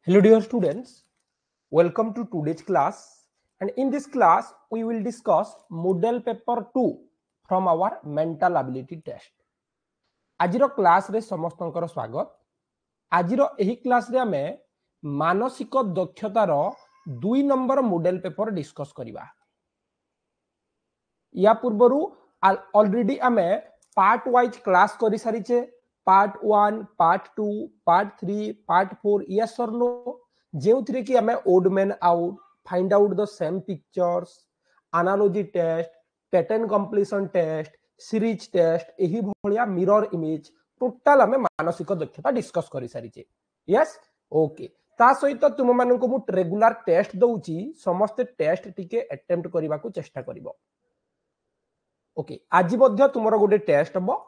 Hello dear students, welcome to today's class, and in this class we will discuss model paper 2 from our mental ability test. आजिरो class रे समस्तंकर स्वागत। आजिरो एही class रे हमें मानसिक दक्षतार 2 नंबर मॉडल पेपर डिस्कस करिबा। या पूर्वरु ऑलरेडी हमें पार्ट वाइज क्लास करि सारिचे। Part 1, part 2, part 3, part 4 yes और नो, जेउथिरे कि हमें odd man out, find out the same pictures, analogy test, pattern completion test, series test, एही भलिया मिरर इमेज टोटल हमें मानसिक दक्षता डिस्कस करि सारिचे। यस ओके, ता सहित तुम माननको मु रेगुलर टेस्ट दउची, समस्त टेस्ट टिके अटेम्प्ट करबा को चेष्टा करिवो। ओके, आज मध्य तुमरो गोटे टेस्ट हबो।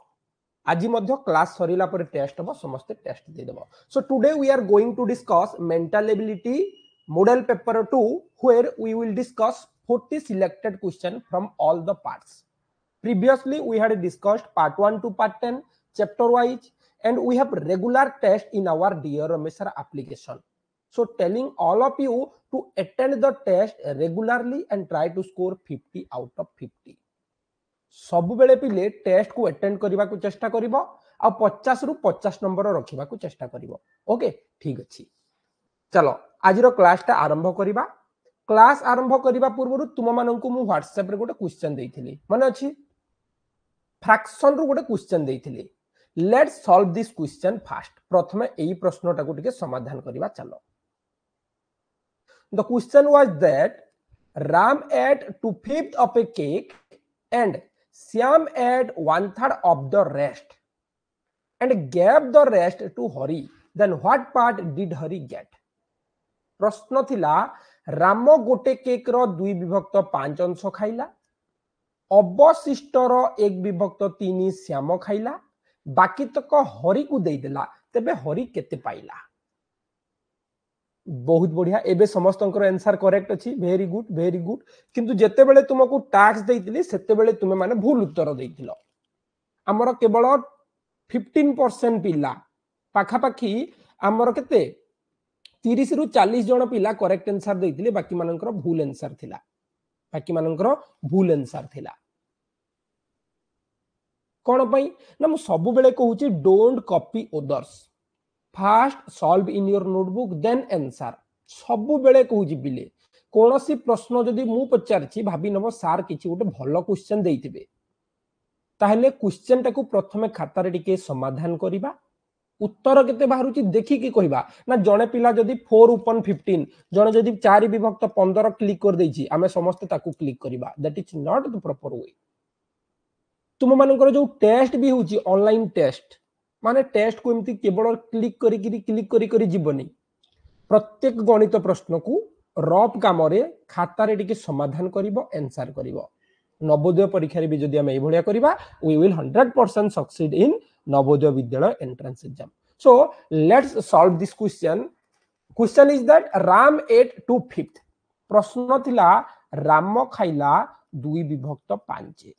आज मध्य क्लास सरिला पर टेस्ट हबो, समस्त टेस्ट दे देबो। So today we are going to discuss mental ability model paper 2 where we will discuss 40 selected question from all the parts. Previously we had discussed part 1 to part 10 chapter wise, and we have regular test in our Dear Ramesar application. So telling all of you to attend the test regularly and try to score 50 out of 50. सब बेले पिले test को attend करबा को चेष्टा करिवो आ 50 रु 50 number रखिबा को चेष्टा करिवो। ओके ठीक अछि, चलो आजिरो क्लास ता आरंभ करिबा। क्लास आरंभ करिबा पूर्व तुम माननकु मु व्हाट्सएप रे गोटे क्वेश्चन देइथिली, माने अछि फ्रैक्शन रु गोटे क्वेश्चन देइथिली। Let's solve this question fast. प्रथमे एई प्रश्नटा को टिके समाधान करिबा। चलो, the question was that Ram ate 2/5 of a cake and Syam ate 1/3 of the rest and gave the rest to Hari. Then what part did Hari get? प्रश्न थिला राम गोटे केक रो 2/5 अंश खाइला, अवशिष्टर 1/3 श्याम खाइला, बाकी तक हरि को दे देला, तेबे हरि केते पाइला? बहुत बढ़िया, एबे समस्तंकर आंसर करेक्ट अछि। Very good very good. किंतु जेते बेले तुमको टास्क देइतिली सेते बेले तुमे माने भूल उत्तर देइतिलो। हमर केवल 15% पिला पाखा पाखी हमर केते 30 रु 40 जण पिला करेक्ट आंसर देइतिले, बाकी मानकर भूल आंसर थिला। बाकी मानकर भूल आंसर थिला। कोन पई ना मु सब बेले कहूची don't copy others, fast solve in your notebook then answer. सबु बेले कहूची पिले कोनोसी प्रश्न जदि मु पचारछि भाबी नबो सार किछि गोटे भलो क्वेश्चन देइथिबे, ताहले क्वेश्चन टाकू प्रथमे खाता रे टिके समाधान करिबा। उत्तर केते बाहरुची देखि कि कहिबा ना। जणे पिला जदि 4 upon 15, जणे जदि 4/15 क्लिक कर देइछि, आमे समस्त ताकू क्लिक करिबा। That is not the proper way. तुम मानकर जो टेस्ट भी होची ऑनलाइन टेस्ट, माने टेस्ट को एमती केवल क्लिक करी जीवनी। प्रत्येक गणित प्रश्न को रफ काम रे खाता रे टिके समाधान करिवो, आंसर करिवो। नवोदय परीक्षा रे भी जदि हम ए भलिया करिबा, we will 100% succeed in Navodaya Vidyalaya entrance exam. So let's solve this question. Question is that Ram ate 2/5। प्रश्न थिला राम खाइला 2/5।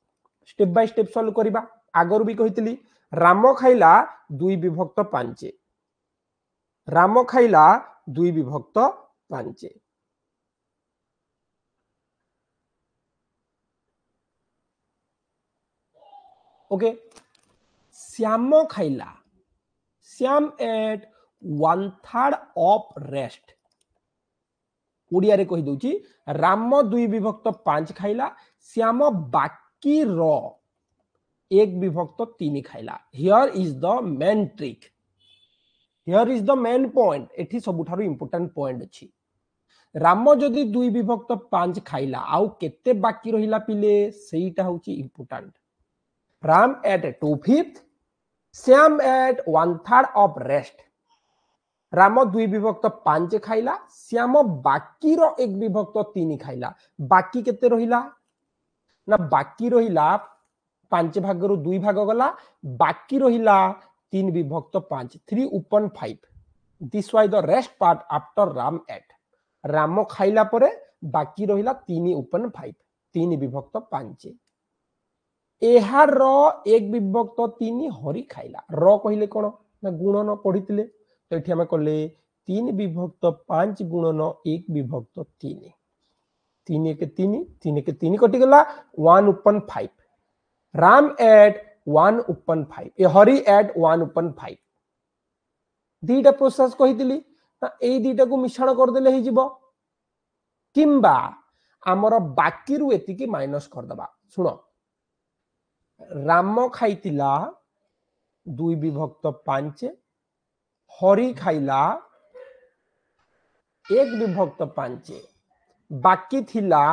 स्टेप बाय स्टेप सॉल्व करिबा। आगर भी कहितली राम खाइला 2/5। राम खाइला 2/5। ओके, श्याम खाइला, Shyam ate 1/3 of rest. Odia रे कहि दोची राम 2/5 खाइला, श्याम बाकी रो 1/3 खाइला। Here is the main trick, here is the main point. एठी सबुठारु इंपोर्टेंट पॉइंट अछि। राम जदि 2/5 खाइला, आउ केते बाकी रहिला पिले, सेईटा होची important. Ram ate 2/5, Shyam ate 1/3 of rest. Ram 2/5 खाइला, श्याम बाकी रो 1/3 खाइला। बाकी केते रहिला ना, बाकी रहिला 5 भागरु 2 भाग गला, बाकी रहिला 3/5, 3 upon 5। This was the rest part after Ram ate. Ram खाइला परे बाकी रहिला 3 upon 5, 3/5। एहार 1/3 हरि खाइला। र कहिले कोन ना गुणन पढितिले, तो एठी हम कले 3 विभक्त 5 गुणन 1 विभक्त 3 3 1 3 3 1 3 कटि गला 1 upon 5 राम एट 1 upon 5 ए हरि एट 1 upon 5 दीटा प्रोसेस कहितली ना ए दीटा को मिश्रण कर देले ही जीवो किंबा आमर बाकी रु एति की माइनस कर दबा सुनो राम खाइतिला 2 विभक्त 5 हरि खाइला 1 विभक्त 5 बाकी थिला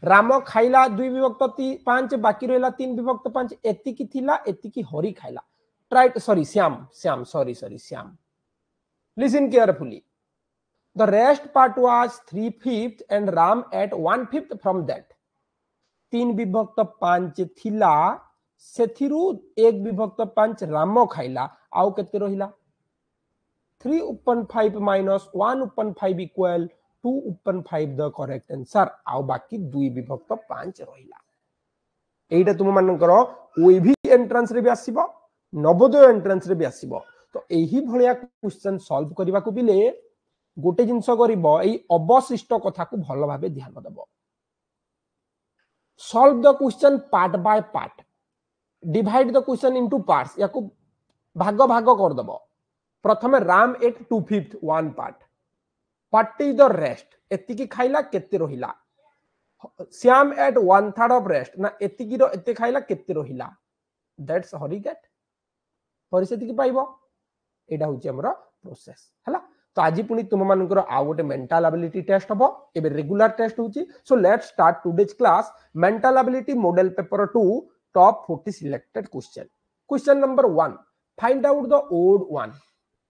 राम खाइला 2 विभक्त 5 बाकी रहला 3 विभक्त 5 एति की थिला एति की हरि खाइला try sorry Shyam sorry Shyam listen carefully the rest part was 3/5 and ram at 1/5 from that 3 विभक्त 5 थिला सेथिरु 1 विभक्त 5 राम खाइला आउ केते रहिला 3 upon 5 minus 1 upon 5 equal 2 upon 5 the correct answer आउ बाकी 2 विभक्त 5 रहिला एटा तुम मानकर ओईभी एंट्रेंस रे भी आसीबो नवोदय एंट्रेंस रे भी आसीबो तो एही भलिया क्वेश्चन सॉल्व करबा को बिले गोटे जिनस करिबो एई अवशिष्ट कथा को भलो भाबे ध्यान दबो solve the question part by part divide the question into parts याको भाग भाग कर दबो प्रथमे Ram ate 2/5 one part what is the rest एति की खाइला केते रहिला श्याम एट 1/3 ऑफ रेस्ट ना एति की रो एते खाइला केते रहिला दैट्स हरि गेट हरि सेति की पाइबो एटा होची हमर प्रोसेस हला तो आज पुनी तुम मानकर आउ गोटे मेंटल एबिलिटी टेस्ट हबो एबे रेगुलर टेस्ट होची so let's start today's class mental ability model paper 2 top 40 selected question number 1 find out the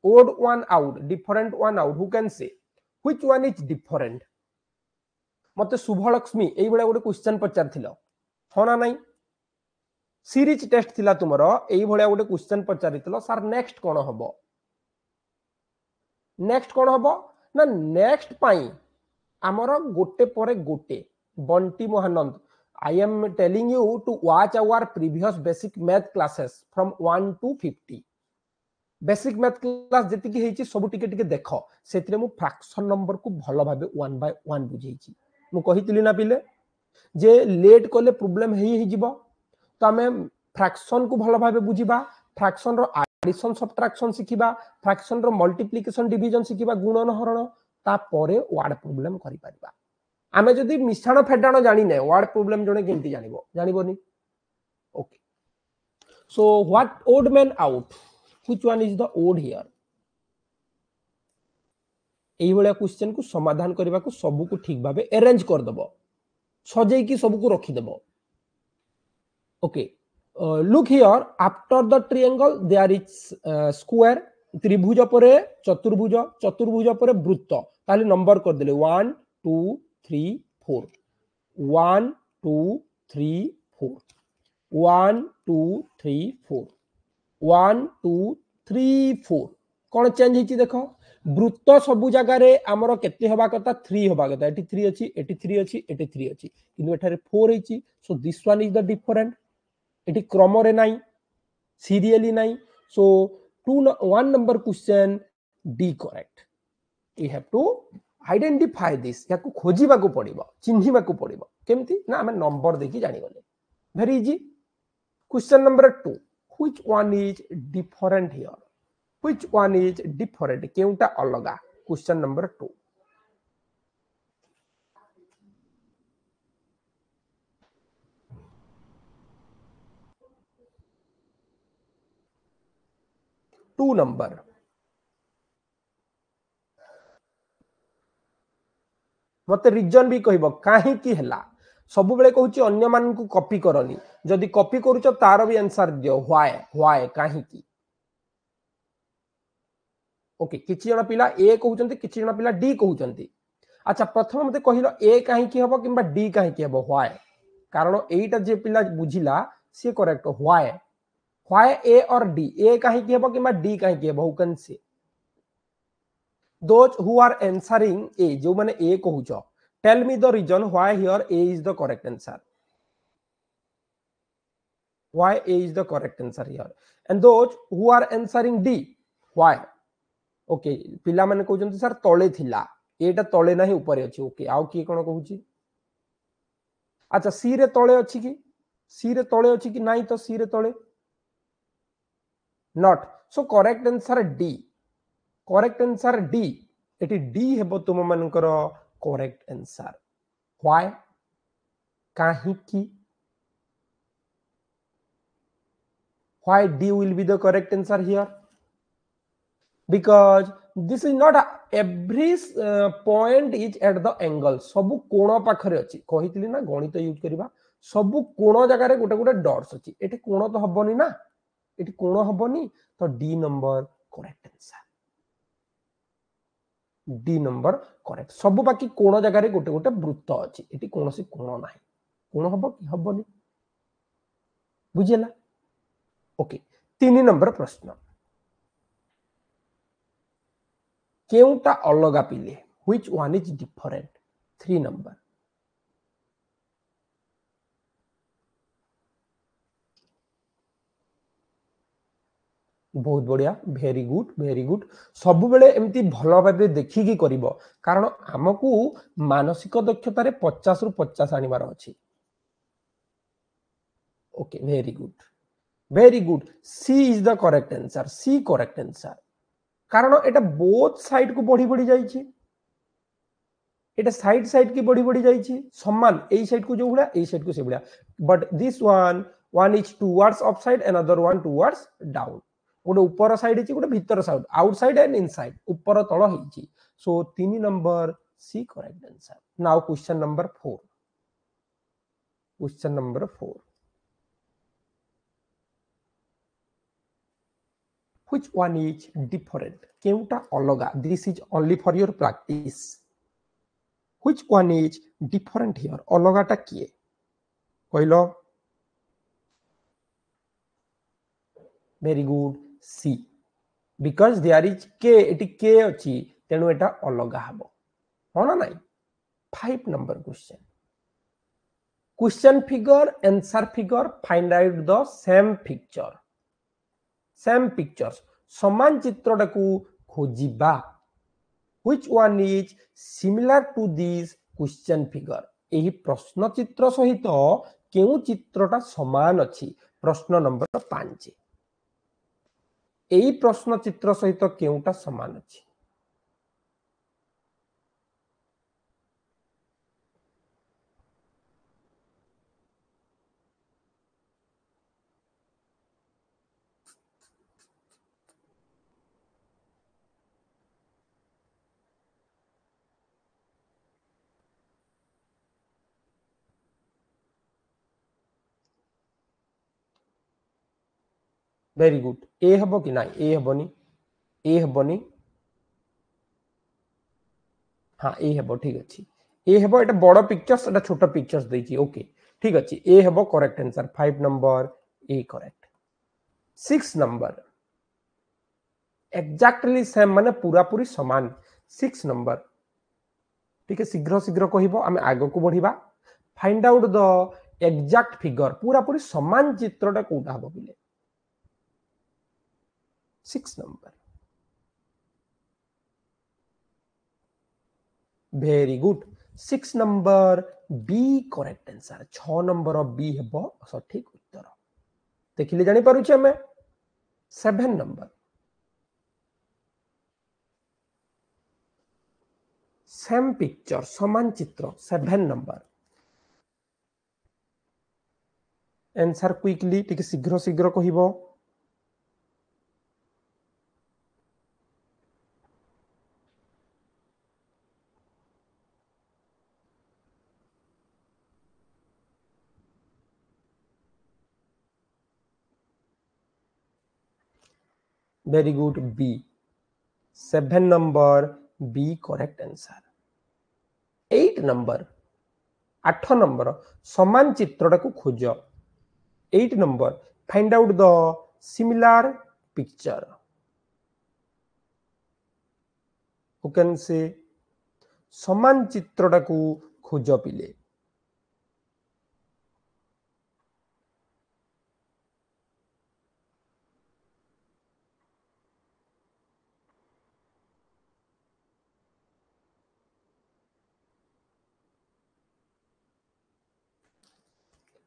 odd one out different one out who can say which one is different मते शुभलक्ष्मी एई बळे गोटे question पचार थिलो होना नाही series test थिला तुमरो एई बळे गोटे question पचारितलो sir next कोन हबो next कौन हम ना नेक्स्ट पाई आमर गोटे परे गोटे Bunty Mahanand I am telling you to watch our previous basic math classes from 1 to 50 basic math class जति की हेची सब टिके टिके देखो सेतरे मु फ्रैक्शन नंबर को भलो भाबे 1 by 1 बुझेची मु कहितली ना पिले जे लेट कोले प्रॉब्लम हेई जिवो तो हमें फ्रैक्शन को भलो भाबे बुझिबा फ्रैक्शन रो एडिशन सब्ट्रैक्शन सिखिबा फ्रैक्शन रो मल्टीप्लिकेशन डिवीजन सिखिबा गुणन हरण ता परे वर्ड प्रॉब्लम करि परिबा आमे जदी मिश्रण फेडाण जानि नै वर्ड प्रॉब्लम जणे केंती जानिबो जानिबोनी okay so what odd man out which one is the odd here एई बळिया क्वेश्चन को समाधान करबा को सब को ठीक भाबे अरेंज कर दबो सजेई की सब को रखि दबो okay look here after the triangle there is square त्रिभुज परे चतुर्भुज चतुर्भुज परे वृत्त ताले नंबर कर देले 1 2 3 4 1 2 3 4 1 2 3 4 1 2 3 4 कोन चेंज हिची देखो वृत्त सब जगह रे हमरो केते होबा कथा 3 होबा कथा एटी 3 अछि एटी 3 अछि एटी 3 अछि किंतु एठारे 4 हिची so this one is the different it क्रम रे नाही सीरियली नाही so 1 number question D correct you have to identify this याको खोजिबा को पड़िबो चिन्हिबा को पड़िबो केमती ना हम नंबर देखि जानि गले very easy question number 2 which one is different here which one is different केउटा अलगा क्वेश्चन नंबर 2 2 नंबर मते रीजन भी कहबो काहे की हला सब बेले कहूची अन्य मान को कॉपी करनी जदी कॉपी करूचो तार भी आंसर दियो व्हाई काहे की ओके किछि जण पिला ए कहउचंती किछि जण पिला डी कहउचंती अच्छा प्रथम मते कहिलो ए काहे की हबो किबा डी काहे की हबो व्हाई कारण एटा जे पिला बुझिला से करेक्ट व्हाई ए और डी ए काहे की हबो किबा डी काहे की हबो हु कैन से those who are answering a जो माने ए कहउचो tell me the reason why here a is the correct answer why a is the correct answer here and those who are answering d why okay पिला माने कहउछन sir तळे थिला एटा तळे नाही ऊपर अछि ओके आउ की कोन कहउची अच्छा सी रे तळे अछि कि सी रे तळे अछि कि नाही तो सी रे तळे not so correct answer D correct answer D eighty D हेबो तुम मानकर करेक्ट आंसर व्हाई काहे की why D will be the correct answer here because this is not every point is at the angle सबु कोण पाखरे अछि कहितली ना गणित यूज करबा सबु कोण जगह रे गोटे गोटे डॉट्स अछि एठी कोण तो हबनी ना एठी कोण हबनी तो D number correct answer D number correct सबु बाकी कोण जगह रे गोटे गोटे वृत्त अछि एठी कोनोसी कोण नाही कोण हबो कि हबनी बुझिला ओके 3 नंबर प्रश्न केउटा अलगा पिले which one is different 3 number बहुत बढ़िया वेरी गुड सब बेले एमती भल भाबे देखिकी करिवो कारण हमकू मानसिक दक्षता रे 50 रु 50 आनिबार अछि okay very good C is the correct answer C correct answer कारण एटा बोथ साइड को बढ़ी बढ़ी जाइछि एटा साइड साइड की बढ़ी बढ़ी जाइछि समान एई साइड को जो हुला एई साइड को से hula but this one is towards up side another one towards down गोटे ऊपर साइड है गोटे भीतर साइड आउटसाइड एंड इनसाइड ऊपर तल होइछि so 3 number C correct answer now question number 4 which one is different केउटा अलगा this is only for your practice which one is different here अलगाटा किए कहलो very good C because there is k eighty k अछि तेनु एटा अलगा हबो हो ना नाही 5 number question figure answer figure find out the same pictures समान चित्रटाकू खोजिबा which one is similar to this question figure एही प्रश्न चित्र सहित केउ चित्रटा समान अछि प्रश्न नंबर 5 एही प्रश्न चित्र सहित केउटा समान अछि वेरी गुड ए हबो कि नाही ए हबनी हाँ ए हबो ठीक अछि ए हबो एटा बड़ पिक्चर्स एटा छोटा पिक्चर्स दैछि ओके ठीक अछि ए हबो correct answer 5 number A correct 6 number exactly same माने पूरा पूरी समान 6 नंबर ठीक है शीघ्र शीघ्र कहबो आमे आगो को बढ़िबा find out the exact figure पूरा पूरी समान चित्रटा कोटा हबो बिले 6 number very good 6 number B correct answer 6 number B हेबो सठिक उत्तर देखिले जानि पारुछ हमें 7 नंबर सेम पिक्चर समान चित्र 7 नंबर आंसर क्विकली टिके शीघ्र शीघ्र कहिबो very good B 7 number B correct answer 8 number 8 number समान चित्रटा को खोज 8 number find out the similar picture who can say समान चित्रटा को खोज पिले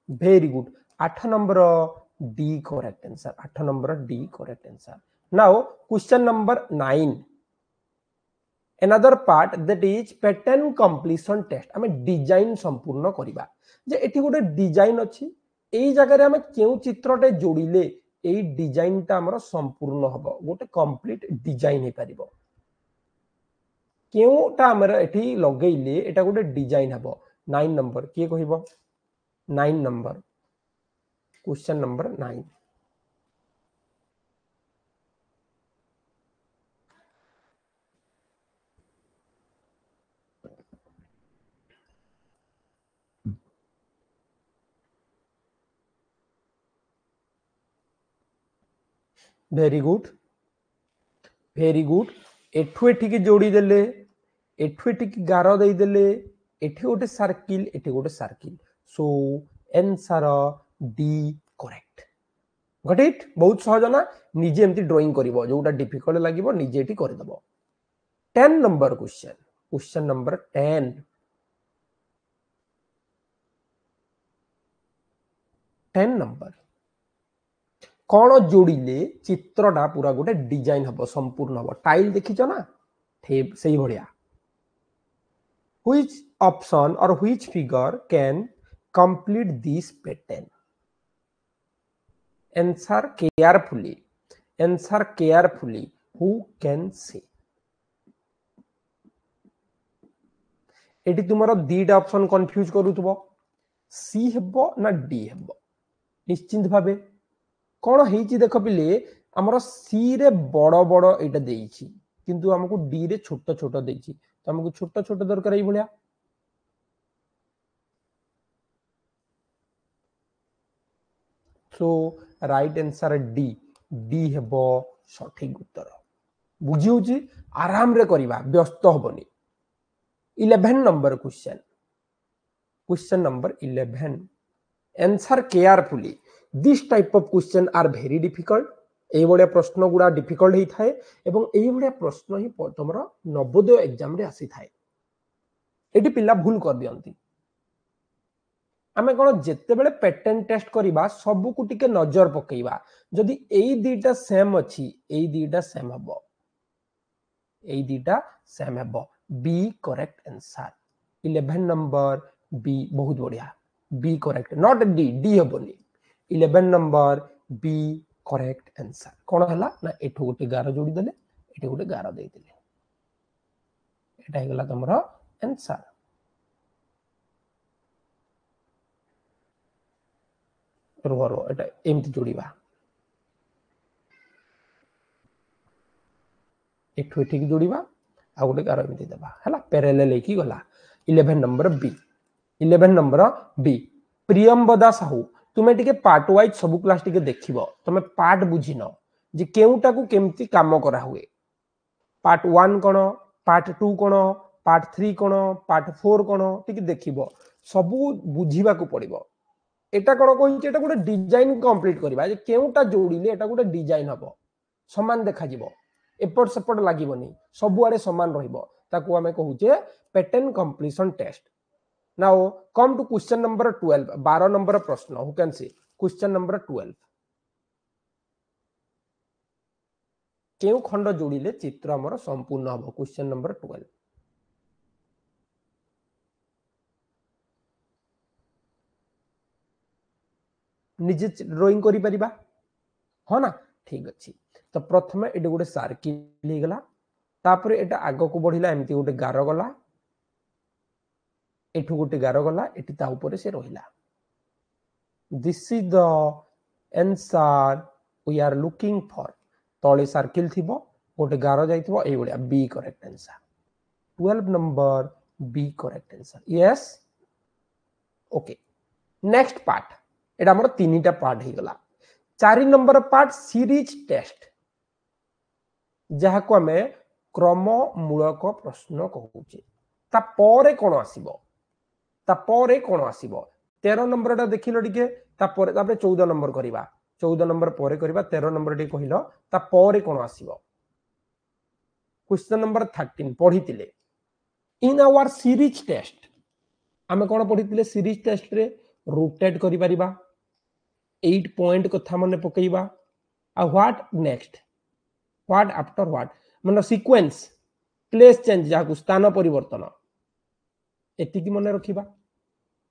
Very good. 8 number D correct answer. 8 number D correct answer. Now question number 9. Another part that is pattern completion test. आमे डिजाइन संपूर्ण करिबा जे एठी गोटे डिजाइन अछि एई जगह रे आमे केउ चित्रटे जोड़िले एई डिजाइन ता हमर संपूर्ण हबो गोटे कंप्लीट डिजाइन हे परिबो केउटा हमर एठी लगेइले एटा गोटे डिजाइन हबो 9 नंबर के कहिबो 9 number question number 9 very good एठु एठी के जोड़ी देले एठु एठी की गारो देई देले एठी गोटे circle so answer D correct got it बहुत सहज ना निजे एमती ड्राइंग करिवो जोटा डिफिकल्ट लागिवो निजे एठी कर दबो 10 नंबर क्वेश्चन नंबर 10 नंबर कौन जोड़िले चित्रटा पूरा गोटे डिजाइन हबो संपूर्ण हबो टाइल देखिचो ना सही भलिया which option or which figure can complete this pattern answer carefully who can say एटी तुमरो दीटा ऑप्शन कंफ्यूज करूथबो सी हेबो ना डी हेबो निश्चिंत भाबे कोन हेची देखो पिले हमरो सी रे बड़ बड़ एटा देइछि किंतु हमकु डी रे छोट छोट देइछि तो हमकु छोट छोट दरकार एई भलिया सो राइट आंसर डी हेबो सठिक उत्तर बुझी होची आराम रे करिबा व्यस्त होबनी 11 number question number 11 answer carefully this type of question are very difficult एई बडे प्रश्न गुडा डिफिकल्ट ही थाए एवं एई बडे प्रश्न ही तमरा नवोदय एग्जाम रे आसी थाए एटी पिल्ला भूल कर दियंती आमे कोन जेते बेले पैटर्न टेस्ट करिबा सब को टिके नजर पकेइबा जदी एई दीटा सेम अछि एई दीटा सेम हबो एई दीटा सेम हबो B correct answer 11 number B बहुत बढ़िया B correct not D D हबोनी 11 नंबर बी करेक्ट आंसर कोन हला ना एठो गोटे गार जोड़ी देले एठो गोटे गार देई देले एटा हेगला तमरो आंसर रो एटा एमति जोड़ीबा एठो एठी की जोड़ीबा आ गोटे गार एमति देबा हला पैरेलल लेकी गला 11 नंबर बी प्रियंबदा साहू तुमे टिके पार्ट वाइज सब क्लास टिके देखिबो तुमे पार्ट बुझिनो जे केउटा को केमति काम करा हुए पार्ट 1 कोन पार्ट 2 कोन पार्ट 3 कोन पार्ट 4 कोन टिके देखिबो सब बुझिबा को पड़िबो एटा कोन कोइ एटा गोटे डिजाइन कंप्लीट करबा जे केउटा जोड़िले एटा गोटे डिजाइन हबो समान देखा जिवो एपट सेपट लागिबोनी सब आड़े समान रहिबो ताकू हमें कहूचे pattern completion test now come to question number 12 12 number प्रश्न who can see question number 12 केउ खंड जोड़िले चित्र हमर संपूर्ण हबो क्वेश्चन नंबर 12 निजे ड्राइंग करि परिबा हो ना ठीक अछि तो प्रथमे एटा गोटे सर्किल हे गला तापरे एटा आगो को बढ़िला एमती गोटे गार गला एठु गोटे गार गला एटी ता ऊपर से रहिला this is the answer we are looking for तळे सर्किल थिबो गोटे गार जाइथिबो एई बडिया B correct answer 12 number B correct answer yes okay next part एटा हमर तीनटा पार्ट हे गला 4 नंबर पार्ट सीरीज टेस्ट जहा को हमें क्रम मूलक प्रश्न कहूचे ता परे कोन आसीबो ता परे कोन आसीबो 13 नंबर टा देखिलो टिके ता परे तापरे 14 नंबर करिबा 14 नंबर परे करिबा 13 नंबर टी कहिलो ता परे कोन आसीबो क्वेश्चन नंबर 13 पढितिले इन आवर सीरीज टेस्ट आमे कोन पढितिले सीरीज टेस्ट रे रोटेट करि परिबा 8 पॉइंट कथा मने पकेइबा आ what next what after what मन सीक्वेंस प्लेस चेंज जाकू स्थान परिवर्तन एतिकी मने रखिबा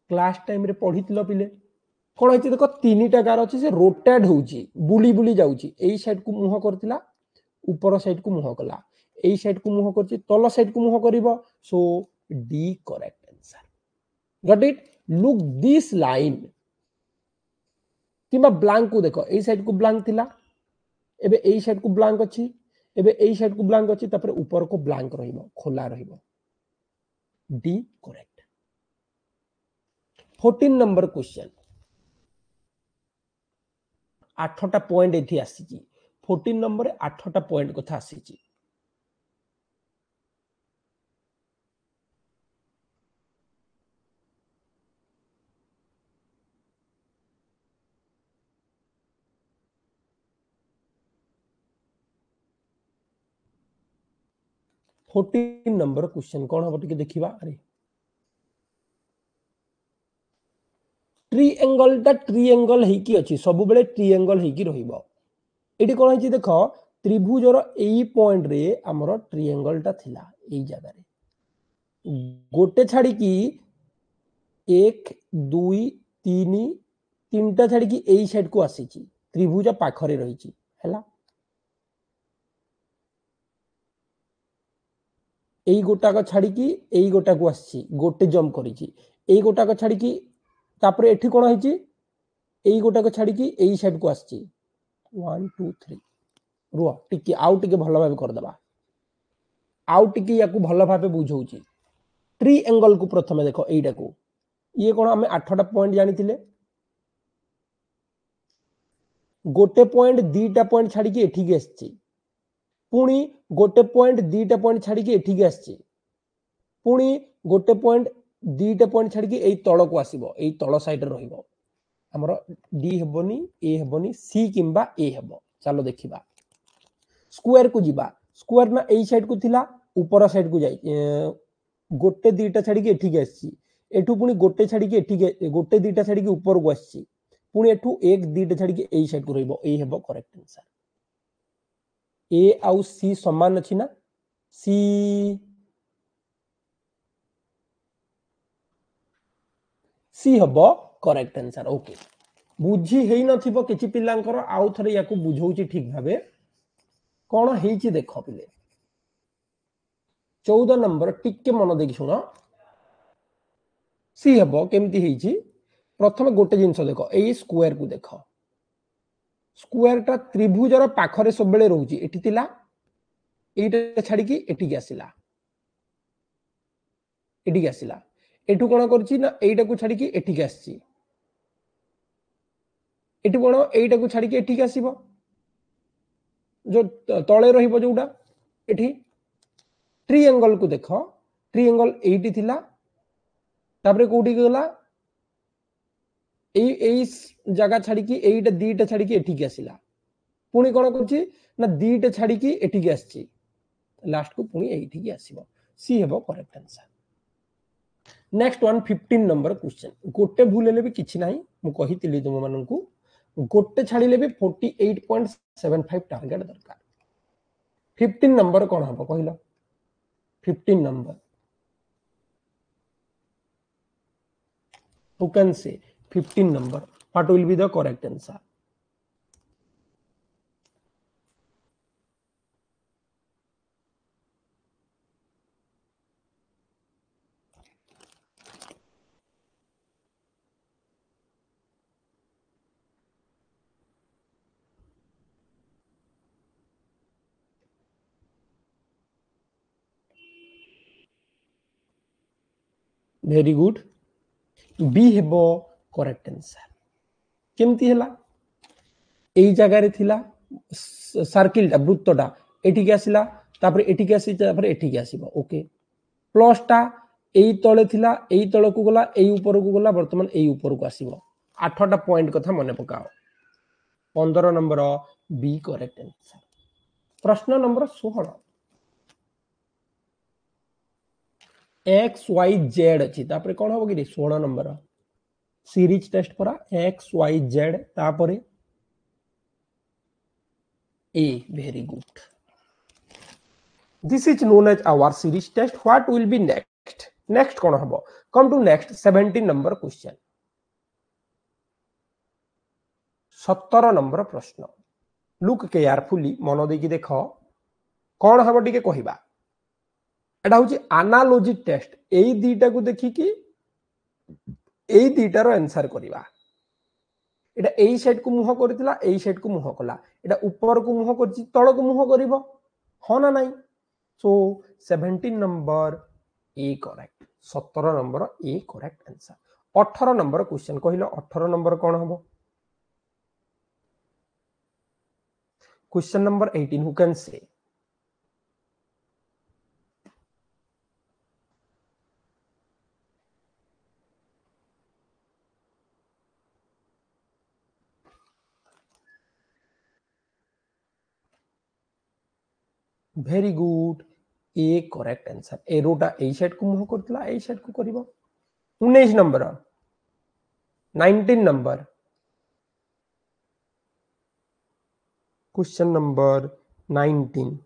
क्लास टाइम रे पढितिलो पिले कोन होइछि देखो तीनटा कार अछि से रोटेट होउछि बुली बुली जाउछि एई साइड को मुह करतिला ऊपर साइड को मुह कला एई साइड को मुह करछि तल साइड को मुह करिवो so D correct answer got it look this line किबा ब्लैंक को देखो एई साइड को ब्लैंक थिला एबे एई साइड को ब्लैंक अछि एबे एई साइड को ब्लैंक अछि तापर ऊपर को ब्लैंक रहिबो खोला रहिबो डी करेक्ट 14 नंबर क्वेश्चन 8टा पॉइंट एथि आसीची 14 नंबर 8टा पॉइंट कथा आसीची फोर्टीन नंबर क्वेश्चन कौन हम टिके देखिबा अरे ट्रिएंगल हेकी अछि सब बेले ट्रिएंगल हेकी रहिबो एटी कोन हिची देखो त्रिभुजर एई पॉइंट रे हमर ट्रिएंगल ता थिला एई जगह रे गोटे छाड़ी की 1 2 3 तीनटा छाड़ी की एई साइड को आसीची त्रिभुज पाखरे रहिची हैला एई गोटा को छाड़ी की एई गोटा को आसी गोटे जंप करिची एई गोटा को छाड़ी की तापर एठी कोन हिची एई गोटा को छाड़ी की एई साइड को आसी 1 2 3 रुआ टिके आउ टिके भलो भाबे कर दबा आउ टिके याकू भलो भाबे बुझौची ट्रिएंगल को प्रथमे देखो एईटा को ये कोन हमें 8टा पॉइंट जानि थिले गोटे पॉइंट दीटा पॉइंट छाड़ी की एठी के आसी पुणी गोटे पॉइंट दीटा पॉइंट छाड़ी की एठी के आसी पुणी गोटे पॉइंट दीटा पॉइंट छाड़ी की एई तळ को आसीबो एई तळ साइड रे रहिबो हमर डी हेबोनी ए हेबोनी सी किंबा ए हेबो चलो देखिबा स्क्वायर को जीबा स्क्वायर ना एई साइड को थिला ऊपर साइड को जाई गोटे दीटा छाड़ी की एठी के आसी एठू पुणी गोटे छाड़ी की एठी के गोटे दीटा छाड़ी की ऊपर को आसी पुणी एठू एक दीटा छाड़ी की एई साइड को रहिबो ए हेबो करेक्ट आंसर ए आउ सी समान अछि ना सी सी हबो करेक्ट आंसर ओके बुझी हेई नथिबो किछि पिलांकर आउ थरे याकू बुझौची ठीक भाबे कोन हेची देखो पिले 14 नंबर टिके मन देखि सुनो सी हबो केमती हेची प्रथम गोटे जिंस देखो एई स्क्वायर को देखो स्क्वायर टा त्रिभुजर पाखरे सब बेले रहउची एठी तिला एटा छाडी की एठी के आसिला एठी के आसिला एठू कोन करची ना एटा को छाडी की एठी के आसी एठी कोन एटा को छाडी की एठी के आसीबो जो तळे रहिबो जोडा एठी ट्रिएंगल को देखो ट्रिएंगल एटी थिला तापरे कोठी गला एई जगह छाडी की एटा दीटा छाडी की एठी के आसिला पुणी कोन करची ना दीटा छाडी की एठी के आसी लास्ट को पुणी एठी के आसीबो सी हेबो correct answer next one 15 number question गोटे भूल हेले भी किछि नाही मु कहितिली तुम माननकू गोटे छाड़िले भी 48.75 टारगेट दरकार 15 नंबर कौन हम कहल 15 number who can say 15 number what will be the correct answer very good B हेबो करेक्ट आंसर केमती हला एई जगह रे थिला सर्किल टा वृत्त टा एठी के आसिला तापर एठी के आसी तापर एठी के आसीबो ओके प्लस टा एई तळे थिला एई तळ को गला एई ऊपर को गला वर्तमान एई ऊपर को आसीबो 8टा पॉइंट कथा मने पकाओ 15 नंबर बी करेक्ट आंसर प्रश्न नंबर 16 एक्स वाई जेड अच्छी तापर कौन हम कि 16 नंबर सीरीज टेस्ट परा एक्स वाई जेड तापरे A very good this is known as our series test what will be next next कौन हम come to next 17 number question 17 number प्रश्न लुक केयरफुली मन देकी देख कौन हम टिके कहबा एटा होची एनालॉजी टेस्ट एई दीटा को देखि कि एई दीटार आंसर करबा एटा एई साइड को मुह करथिला एई साइड को मुह कला एटा ऊपर को मुह करछि तळ को मुह करिवो हो ना नाही so 17 number A correct 17 number A correct answer 18 number question कहिलो 18 नंबर कोन हबो question number 18 who can say very good A correct answer एरोटा ए साइड को मुह करथिला ए साइड को करिवो 19 नंबर 19 नंबर क्वेश्चन नंबर 19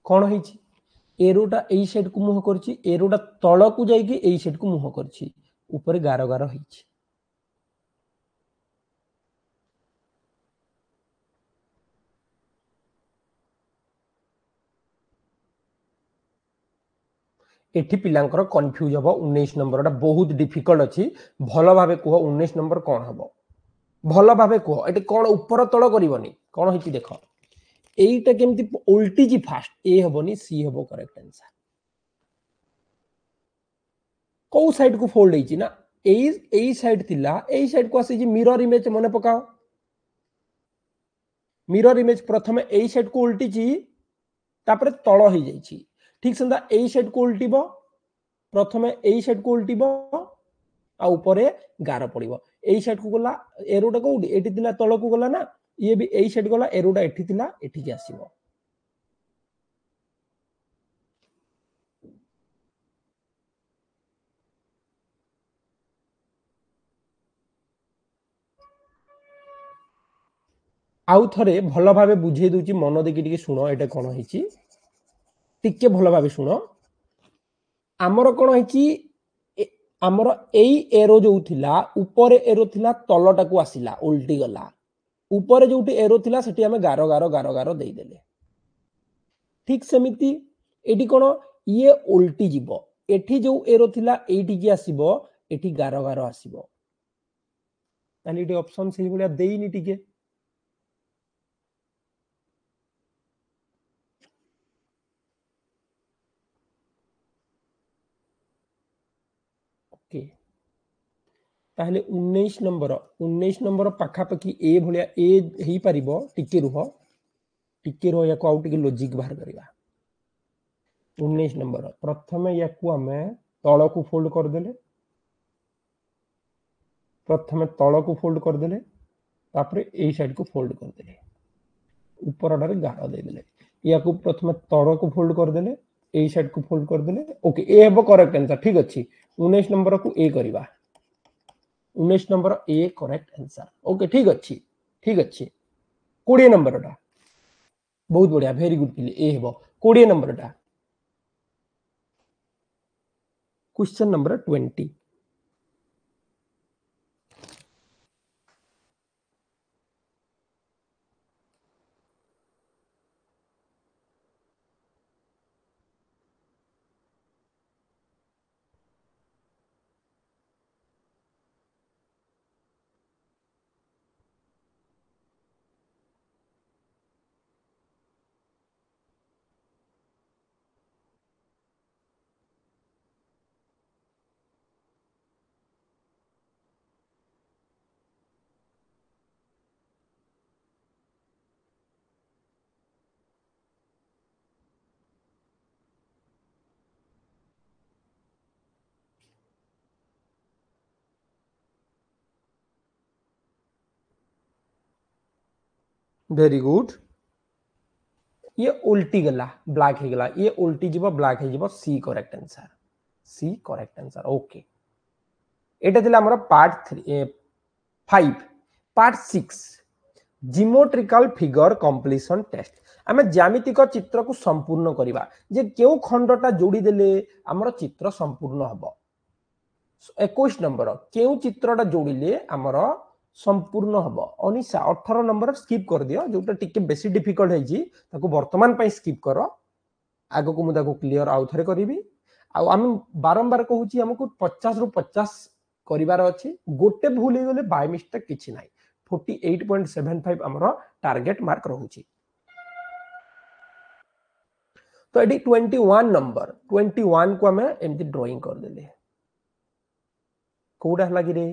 कौन होइछि एरोटा एई साइड को मुह करछि एरोटा तळ को जाई कि एई साइड को मुह करछि ऊपर गार गार होइछि एठी पिलांकर कंफ्यूज हबो 19 नंबरटा बहुत डिफिकल्ट अछि भलो भाबे कहो 19 नंबर कोन हबो भलो भाबे कहो एटी कोन ऊपर तळ करिवनी कोन होइछि देखो एईटा केमति उल्टी जी फास्ट ए हबोनी सी हबो करेक्ट आंसर को साइड को फोल्ड होइछि ना एई साइड थिला एई साइड को आसी जी मिरर इमेज मने पकाओ मिरर इमेज प्रथमे एई साइड को उल्टी जी तापरे तळ होई जाइछि ठीक संदा एई साइड को उल्टीबो प्रथमे एई साइड को उल्टीबो आ ऊपरे गार पड़िबो एई साइड को गला एरोटा कोउडी एठी थिला तळ को गला ना ये भी एई साइड गला एरोटा एठी थिला एठी के आसीबो आउ थरे भलो भाबे बुझे दोची मन देखि टिके सुनो एटा कोन होइछि टिके भलो भाबे सुनो आमर कोन होइछि आमर एई एरो जो थिला ऊपर एरो थिला तलटा को आसिला उल्टी गला ऊपर जोटी एरो थिला सेठी हमें गारो गारो गारो गारो दे देले ठीक सेमिति एठी कोन ये उल्टी जीवो एठी जो एरो थिला एठी की आसीबो एठी गारो गारो आसीबो ताली एठी ऑप्शन सेही भलिया देइनी टिके ओके ताहले 19 नंबर पाखा पाखी ए भलिया ए हेई परिबो टिके रुह याको आउ टिके लॉजिक बाहर करिवा 19 नंबर प्रथमे याको हमें तळ को फोल्ड कर देले प्रथमे तळ को फोल्ड कर देले तापरे ए साइड को फोल्ड कर देले ऊपर आडे गार दे देले याको प्रथमे तळ को फोल्ड कर देले ए साइड को फोल्ड कर देले ओके ए हेबो करेक्ट आंसर ठीक अछि 19 नंबर को ए करिवा 19 number A correct answer okay ठीक अच्छी 20 नंबर टा बहुत बढ़िया वेरी गुड पिले ए हेबो 20 नंबर टा क्वेश्चन नंबर 20 वेरी गुड ये उल्टी गला ब्लैक हे गला ये उल्टी जीव ब्लैक हे जीव C correct answer C correct answer okay एटा थिला हमर part 5 part 6 geometrical figure completion test आम ज्यामितिक चित्र को संपूर्ण करवा जे केउ खंडटा जोड़ी देले हमर चित्र संपूर्ण हबो 21 नंबर केउ चित्रटा जोड़िले हमर संपूर्ण हबो अनिशा 18 नंबर स्किप कर दियो जोटा टिके बेसी डिफिकल्ट है जी ताको वर्तमान पई स्किप करो आगो को मुदा को क्लियर आउ थरे करबी आ हम बारंबार कहूची हमको 50 रु 50 करिवार अछि गोटे भूल हे गले बाय मिस्टेक किछि नाही 48.75 हमर टारगेट मार्क रहूची तो एडी 21 नंबर 21 को हमें एमती ड्राइंग कर देले कोडा लागि रे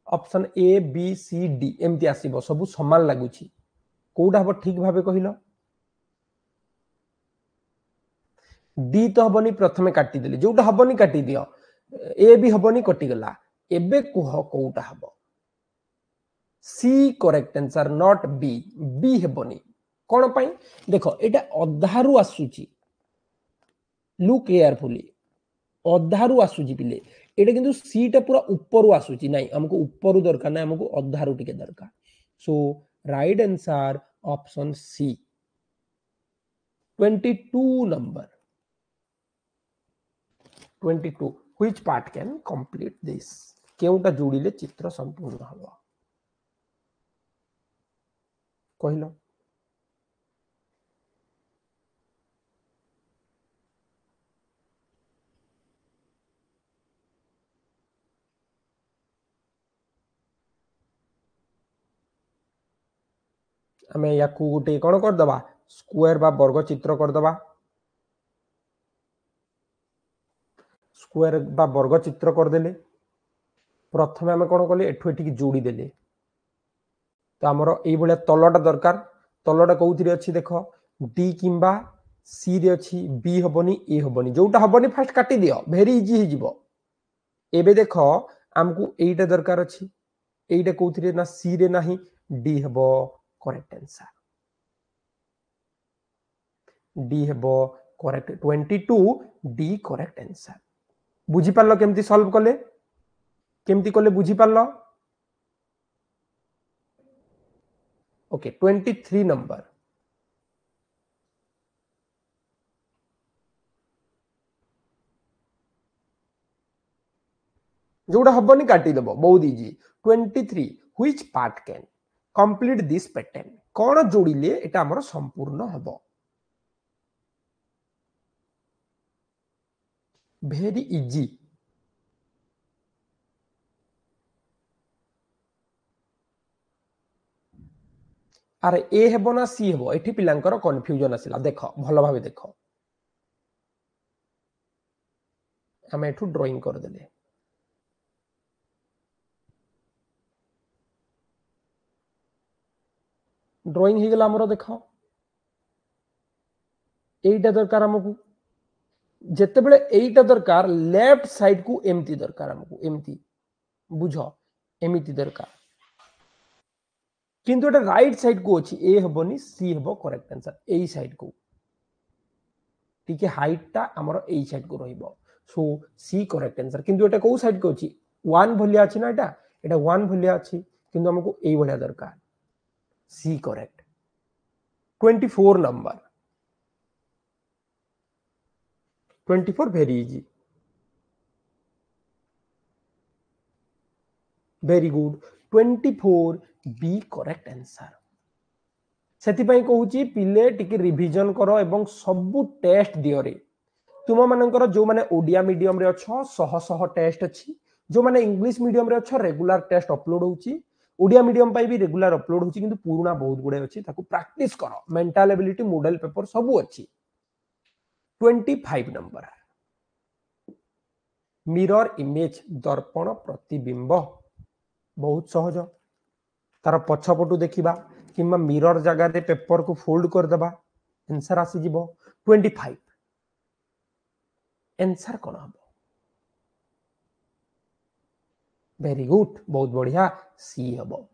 option A B C D एमती आसीबो सब समान लागुची कोडा हबो ठीक भाबे कहिलो डी तो हबनी प्रथमे काटी देले जोटा हबनी काटी दियो ए भी हबनी कटि गला एबे कुह कोउटा हबो C correct answer not B B हेबनी कोन पई देखो एटा अधारु आसुची लुक केयरफुली अधारु आसुची पिले एटा किंतु सी टा पूरा ऊपर आसुची नाही हमको ऊपर दरकार नाही हमको अधारु टिके दरकार so right answer option C 22 number 22 which part can complete this केउटा जोड़िले चित्र संपूर्ण हबो कहिलो हमें या को गोटे कोन कर दबा स्क्वायर बा वर्ग चित्र कर दबा स्क्वायर बा वर्ग चित्र कर देले प्रथमे हमें कोन करले एठु एठी जोड़ी देले तो हमर एई बळे तलटा दरकार तलटा कोउथिरे अछि देखो डी किंबा सी रे अछि बी हबनी ए हबनी जोटा हबनी फर्स्ट काटी दियो वेरी इजी हे जिवो एबे देखो हमकु एईटा दरकार अछि एईटा कोउथिरे ना सी रे नाही डी हबो करेक्ट आंसर डी हेबो करेक्ट 22 डी करेक्ट आंसर बुझी पारलो केमती सॉल्व कले बुझी पारलो ओके 23 नंबर जोड़ा हबनी काटी देबो बहुत easy 23 which part can complete this pattern कोन जोड़िले एटा हमर संपूर्ण हबो वेरी इजी अरे ए हेबो ना सी हेबो एठी पिलांकर कंफ्यूजन आसिला देखो भलो भाबे देखो हम एठू ड्राइंग कर देले ड्राइंग ही गला हमरो देखो एटा दरकार हमकू जेते बेले एटा दरकार लेफ्ट साइड को एमती दरकार हमकू एमती बुझो एमिति दरकार किंतु एटा राइट साइड को अछि ए हबनी सी हबो करेक्ट आंसर एई साइड को टिके हाइट टा हमरो एई साइड को रहिबो सो सी करेक्ट आंसर किंतु एटा को साइड को अछि 1 भलिया अछि ना एटा 1 भलिया अछि किंतु हमको एई भलिया दरकार C correct 24 number 24 very easy very good 24 B correct answer सेति पई कहूची पिले टिके रिवीजन करो एवं सब टेस्ट दियो रे तुम मानकर जो माने ओडिया मीडियम रे अछो सह सह टेस्ट अछि जो माने इंग्लिश मीडियम रे अछो रेगुलर टेस्ट अपलोड होची ओडिया मीडियम पई भी रेगुलर अपलोड होची किंतु पुराना बहुत गुडे अछि ताकू प्रैक्टिस करो मेंटल एबिलिटी मॉडल पेपर सब अछि 25 नंबर मिरर इमेज दर्पण प्रतिबिंब बहुत सहज तार पछपटू देखिबा किंबा मिरर जगह रे पेपर को फोल्ड कर देबा आंसर आसी जिवो 25 आंसर कोन हबो वेरी गुड बहुत बढ़िया सी हबो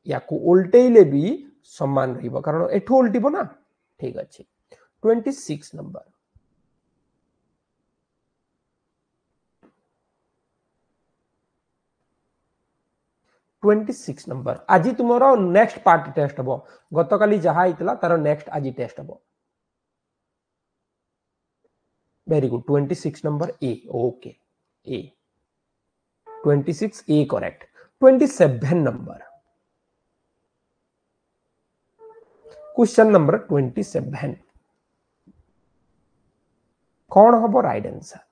या को उल्टेले भी समान रहिबो कारण एठो उल्टिबो ना ठीक अछि 26 नंबर 26 नंबर आज तुमरो नेक्स्ट पार्ट टेस्ट हबो गतकाली जहा हितला तार नेक्स्ट आज टेस्ट हबो very good 26 number A okay A 26 A correct 27 number question number 27 कौन हबो राइट आंसर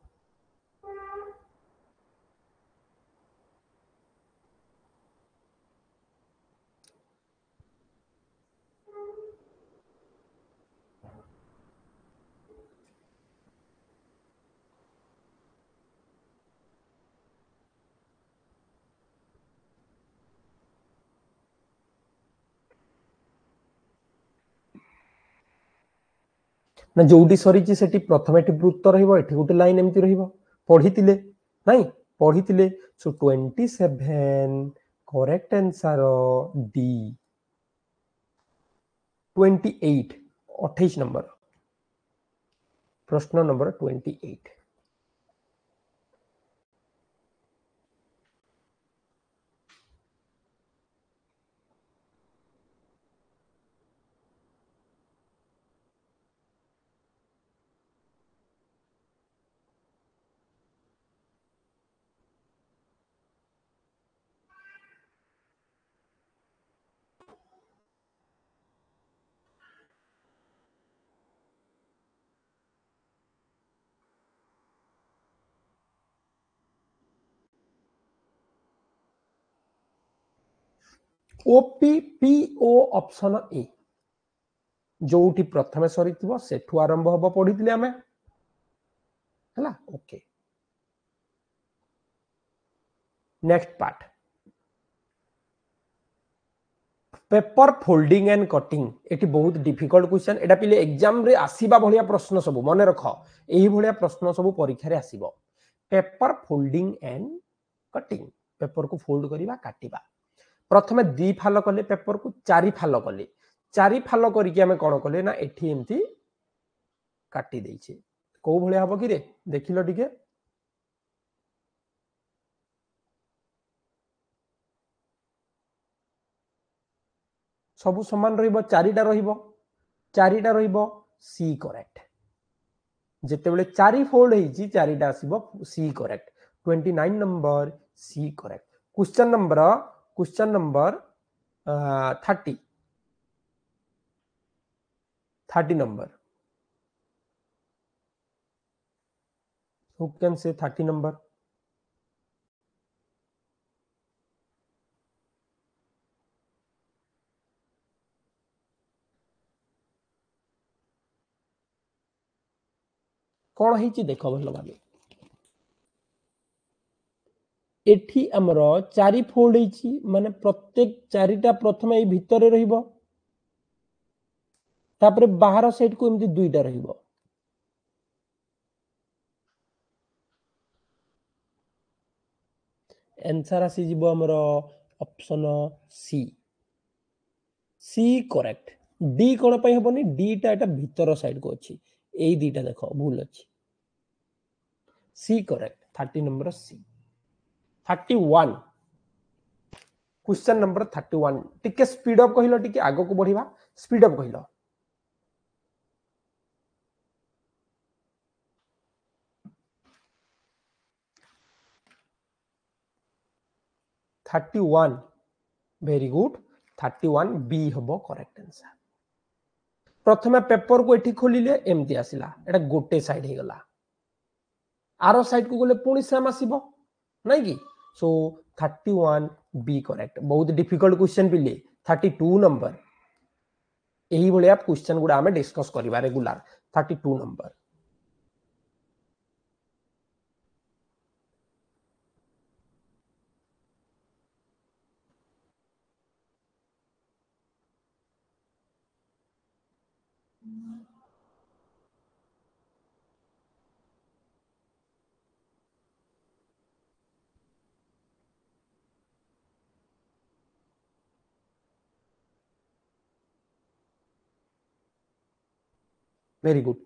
ना जोटी सरी सेठी प्रथम एठी वृत्त रहिबो एठी गोटे लाइन एमती रहिबो पढितिले नाही पढितिले सो 27 करेक्ट आंसर डी 28 28 नंबर प्रश्न नंबर 28 ओपीपीओ ऑप्शन ए जोटी प्रथमे सरी सेठू आरंभ हम पढ़ी आम है okay next part paper folding and cutting eighty बहुत डिफिकल्ट क्वेश्चन एटा पिले एग्जाम रे आसीबा भलिया प्रश्न सब मन रख एही भलिया प्रश्न सब परीक्षा रे आसीबो paper folding and cutting paper को फोल्ड करिबा काटिबा प्रथमे दी फाल कले पेपर को चारि फाल कले चारि फाल करिके हमें कोन कले ना एठी एमती काटी देइछे को भलिया हबो कि रे देखिलो टिके सब समान रहिबो चारिटा रहिबो सी करेक्ट जेते बेले चारि फोल्ड हेची चारिटा आसीबो C correct 29 number C correct question number 30 number who can say 30 number कौन है देख भल भाव एठी आमर चारि फोल्ड है माने प्रत्येक चारिटा प्रथम ये भितर रहिबो तापरे बाहर साइड को एमती दुईटा रहिबो आंसर आसी जीवो आमर option C C correct D कौन पे हबनी डी टा एटा भीतर साइड को अच्छी एई दीटा देखो भूल अच्छी C correct 30 number C 31 question number 31 टिके स्पीड अप कहिलो टिके आगो को बढ़िबा स्पीड अप कहिलो 31 वेरी गुड 31 बी हबो करेक्ट आंसर प्रथमे पेपर को एठी खोलिले एमती आसिला एटा गोटे साइड हे गला आरो साइड को गले पुणी सेम आसीबो नै कि सो 31 बी करेक्ट बहुत डिफिकल्ट क्वेश्चन पिले 32 नंबर एही भलिया क्वेश्चन गुडा हमें डिस्कस करिबा regular 32 number very good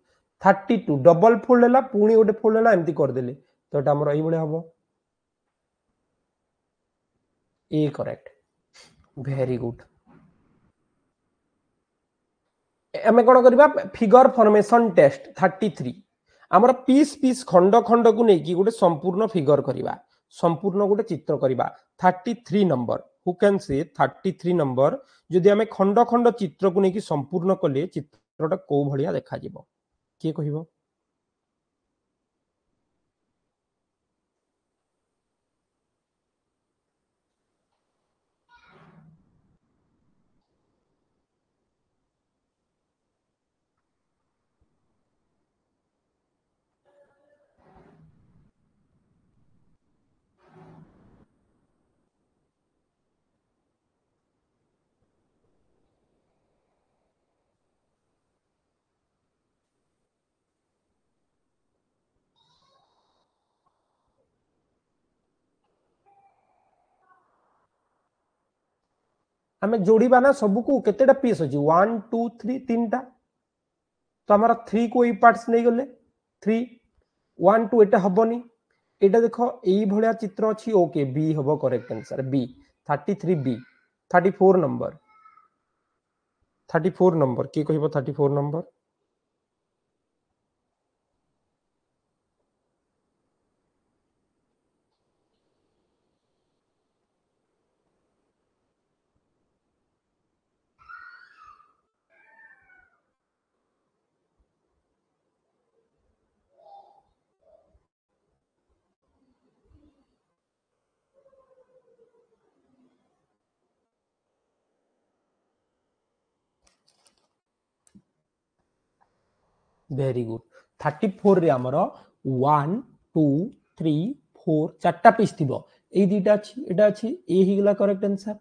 32 double fold है पुणी गोटे फोल्ड है एमती करदेले तो ये आम ये हम ए करेक्ट वेरी गुड आम कौन करवा फिगर फॉर्मेशन टेस्ट 33 आमर पीस पीस खंड खंड को लेकिन गोटे संपूर्ण फिगर करवा संपूर्ण गोटे चित्र करवा 33 नंबर हु कैन से 33 नंबर जदि आम खंड खंड चित्र को लेकिन संपूर्ण कले चित्रटा कौ भाया देखा किए कह आम जोड़ा ना सबको केतेटा पीस अच्छी 1 2 3 3टा तो आम 3 को ये पार्ट्स नहीं गले 3 1 2 एटा हबनी एटा देखो यही भाया चित्र अच्छी ओके बी हम correct answer B 33 B 34 number 34 number किए कह 34 नंबर वेरी गुड 34 रे आमर 1 2 3 4 चार्टा पीस थी ये दुटा अच्छी एटा अच्छी ए हिगला करेक्ट आंसर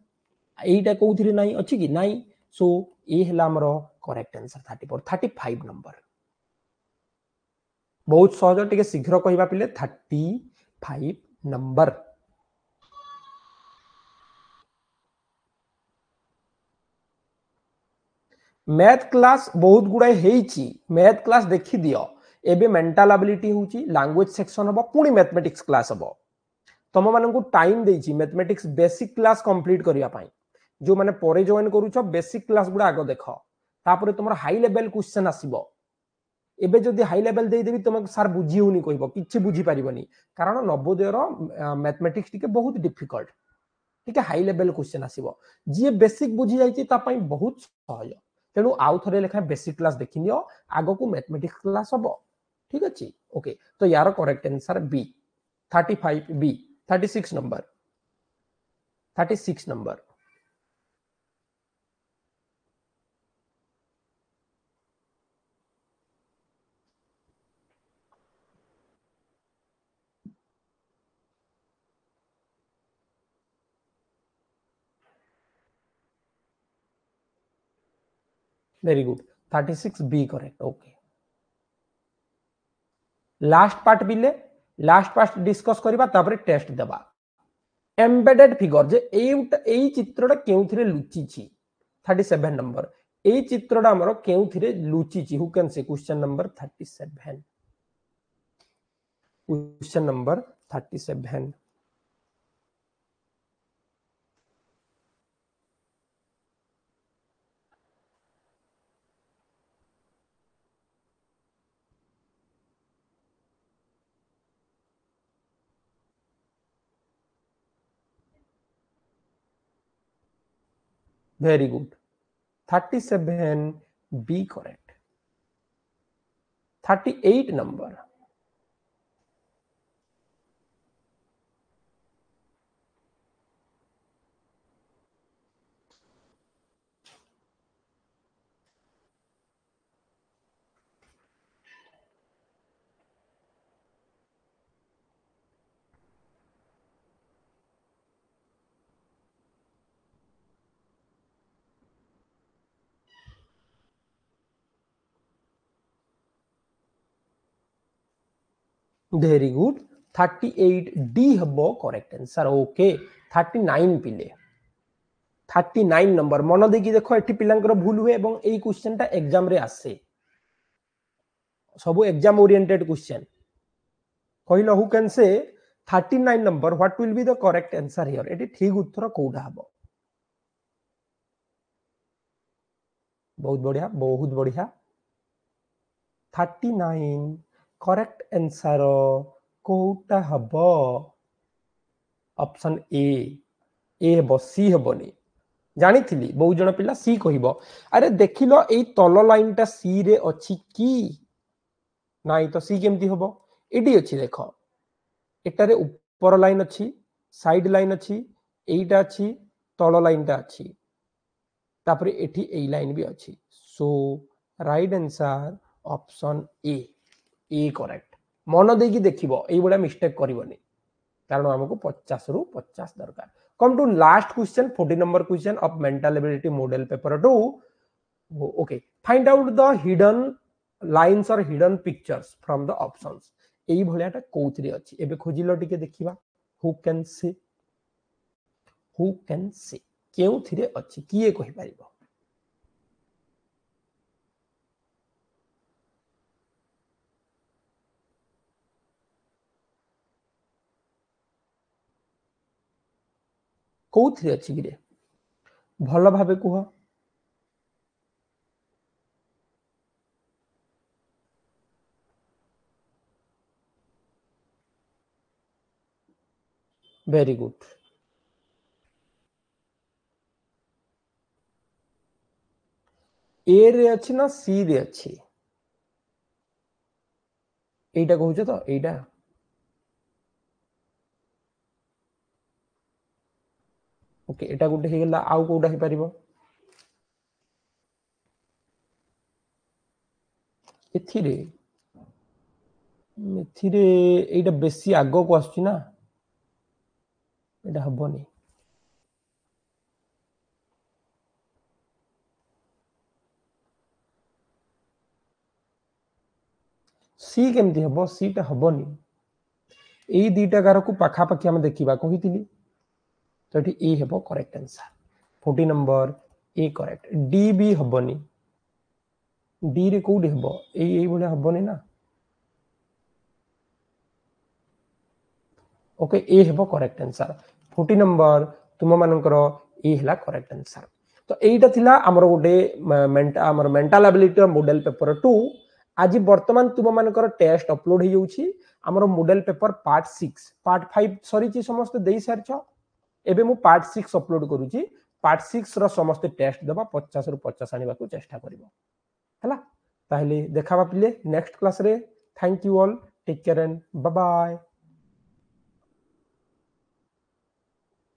एटा कौन ना अच्छी कि नाई सो ए है आमर करेक्ट आंसर 34 35 नंबर बहुत सहज टे शीघ्र कहवा पिले 35 नंबर मैथ क्लास बहुत गुड़ाए मैथ क्लास देखी दियो एबे मेंटल एबिलिटी होची लैंग्वेज सेक्शन हम पुणी मैथमेटिक्स क्लास हम तुम मानू टाइम देछि मैथमेटिक्स बेसिक क्लास कंप्लीट करिया पाई जो माने परे जॉइन करूछ बेसिक क्लास गुड़ा आग देख तापर तुम हाई लेवल क्वेश्चन आसीबो एबे जदि हाई लेवल दे देबी तुम सार बुझी होनी कहबो किछि बुझी पारिबनी कारण नवोदयर मैथमेटिक्स टिके बहुत डिफिकल्ट टिके हाई लेवल क्वेश्चन आसीबो जी बेसिक बुझी जाइछि ता पई बहुत सहज तेणु आउ थे लेखा बेसिक क्लास देखी नियो आग को मैथमेटिक्स क्लास हम ठीक अच्छे ओके तो यार correct answer B 35 B 36 number 36 number very good 36 B correct okay last part बिले लास्ट पार्ट डिस्कस करबा तापर टेस्ट देबा एम्बेडेड फिगर जे एई चित्रटा केउथिरे लुचि छी 37 नंबर एई चित्रटा हमर केउथिरे लुचि छी who can say question number 37 question number 37 very good 37 B correct 38 number very good 38 D हबो करेक्ट आंसर ओके 39 पिले 39 नंबर मन देखी देखो एठी पिलांकर भूल हुए एवं एई क्वेश्चन टा एग्जाम रे आसे सब एग्जाम ओरिएंटेड क्वेश्चन कहलो हु कैन से 39 number what will be the correct answer here eighty ठीक उत्तर कोडा हबो बहुत बढ़िया 39 करेक्ट आंसर कोटा हबो ऑप्शन ए हबो सी हबोनी जानी थी बहुत जन पिला सी कहबो अरे देखिलो एई तल लाइन टा सी रे अछि की नाई तो सी केमती हबो एडी अछि देखो एटारे ऊपर लाइन अछि साइड लाइन अछि एईटा अछि तल लाइन टा अछि तापरे एठी एई लाइन भी अछि so right answer option A correct मन देकी देखिबो एई बडा मिस्टेक करबोनी कारण हमको 50 रु 50 दरकार come to last question 40 number question of mental ability model paper 2 okay find out the hidden lines or hidden pictures from the options एई भलियाटा कोउथरे अछि एबे खोजिलो टिके देखिबा हु कैन से केउथरे अछि किए कहि परिबो कोउथरे अछि गिरे भलो भाबे कुह वेरी गुड ए रे अछि ना सी रे अछि एटा कहउछ तो एटा ओके एटा गुटे हे गेला आउ कोडा हे परिबो एथिरे एथिरे एटा बेसी आगो को आछी ना एटा हबोनी सी केमती हबो सी टा हबोनी एई दीटा गार को पाखा पाखी हम देखिबा कहितिली तो एठी ए हेबो correct answer 40 number A correct D भी हबोनी डी रे कोडी हबो एई भले हबोनी ना ओके ए हेबो करेक्ट आंसर 40 नंबर तुम मानकर ए हला करेक्ट आंसर तो एईटा थिला हमर गोटे मेंटल एबिलिटी मॉडल पेपर 2 आज वर्तमान तुम मानकर टेस्ट अपलोड हो जाउछि हमर मॉडल पेपर पार्ट 6 पार्ट 5 सरी छि समस्त देई सारछ एबे मु पार्ट 6 अपलोड करूछि पार्ट 6 रो समस्त टेस्ट दबा 50 रु 50 आनिबा को चेष्टा करबो हला ताहले देखाबा पिले नेक्स्ट क्लास रे thank you all take care and bye bye